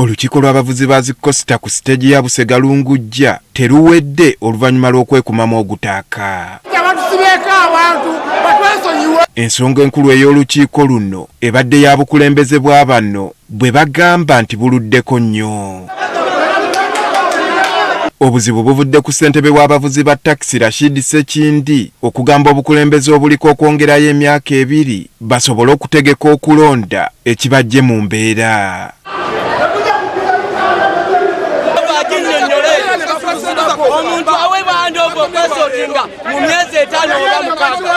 Olukiiko lw'abavuzi ba zikosita ku siteegi ya Busegalungujja teruwedde oluvannyuma lw'okwekumamu ogutaaka. Ensonga enkulu ey'olukiiko luno ebadde ya bukulembeze bwa bano bwe bagamba nti buluddeko nnyo. Obuzibu buvudde ku ssentebe w'abavuzi ba takisi Rashid Sekindi okugamba obukulembeze obuliko okwongerayo emyaka 2 basobole okutegeka okulonda ekibajje mu mbeera.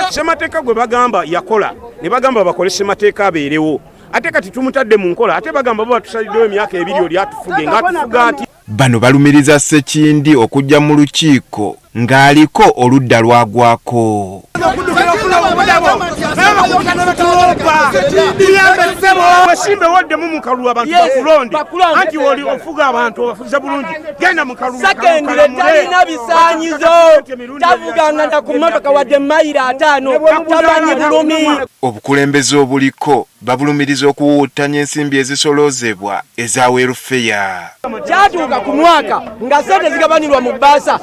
Ssemateeka gwe bagamba yakola ne bagamba bakole ssemateeka abeerewo ate kati tumutadde mu nkola ate bagamba bo batusaliddewo emyaka 2 oli atufuge ng'atufuga ati. Bano balumiriza Sekindi okujja mu lukiiko ng'aliko oludda lwagwako. Basimbe waddemu mu kalulu abantu bakulonde anti oli ofuga abantu obafuza bulungi genda mu kalulu sakendire talina bisaanyizo tavuganga na ku mmotoka wadde mayiro 5 tamanyi bulumi. Obukulembeze obuliko babulumiriza okuwuutanya ensimbi ezisoloozebwa eza welfare. Kyatuuka ku mwaka nga sente zigabanirwa mu bbaasa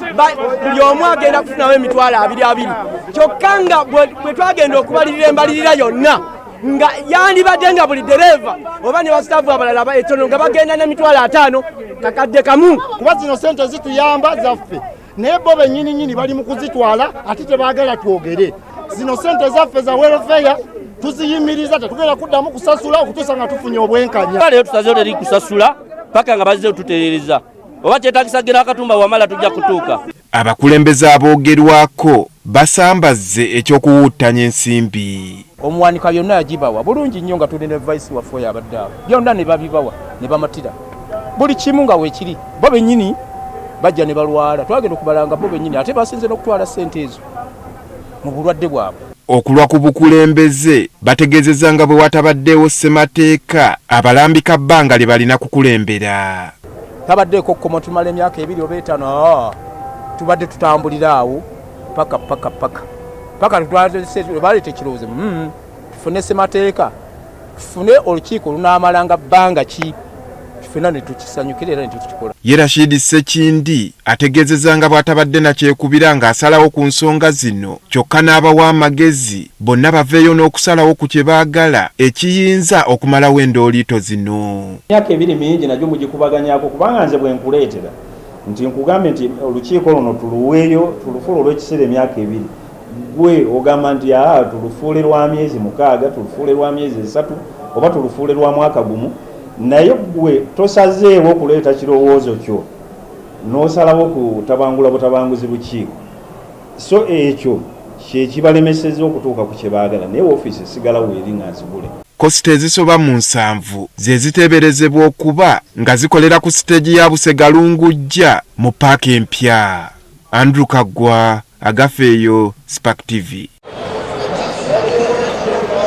buli omu agenda kufunawo emitwalo 2 kyokka nga bwe twagenda okubalirira embalirira yonna nga yandibadde nga buli dereva oba ne basitaafu abalala etono nga bagenda n'emitwalo 5 kakadde kamu. Kuba zino sente zituyamba zaffe naye bo bennyini bali mu kuzitwala ate tebaagala twogere. Zino sente zaffe za welfare tuziyimiriza tetugenda kuddamu kusasula okutuusa nga tufunye obwenkanya. Leero tusazeewo teri kusasula paka nga bazze otutereereza oba kyetagisa gera akatumba wamala tujja kutuuka. Abakulembeze aboogerwako basambazze ekyokuwuutanya ensimbi. Omuwanika byonna yagibawa bulungi nnyo nga tuli ne vice waffe yabadde awo byonna ne babibawa ne bamatira buli kimu nga weekiri bo bennyini bajja ne balwala twagenda okubalanga bo bennyini ate basinze n'okutwala ssente ezo mu bulwadde bwabwe. Okulwa ku bukulembeze bategeezezza nga bwe watabaddeewo ssemateeka abalambika bbanga lye balina kukulembera. Tabaddeeko kkoma tumala emyaka 2 oba 5 tubadde tutambulira awo paka baleeta ekirowoozo tufune ssemateeka tufune olukiiko lunaamalanga bbanga ki tufena ne tukisanyukira era ne tukikola. Ye Rashid Sekindi ategeezezza nga bw'atabadde nakyekubira ng'asalawo ku nsonga zino kyokka n'abawa amagezi bonna baveeyo n'okusalawo ku kye baagala ekiyinza okumalawo endooliito zino. Emyaka 2 mingi nagyo mugikubaganyako kubanga nze bwe nkuleetera nti nkugambe nti olukiiko luno tuluweeyo tulufuula olw'ekiseera emyaka 2 gwe ogamba nti tulufuule lwa myezi 6 tulufuule lwa myezi 3 oba tulufuule lwa mwaka gumu naye gwe tosazeewo okuleeta kirowoozo kyo n'osalawo kutabangula butabanguzi bukiiko so ekyo kyekibalemeseza okutuuka ku kye baagala naye woofiisi esigalawo eri nga nzigule. Kosita ezisoba mu 7 ze ziteeberezebwa okuba nga zikolera ku siteegi ya Busegalungujja mu paaka empya. Andrew Kagwa, Agafeeyo, Spark TV.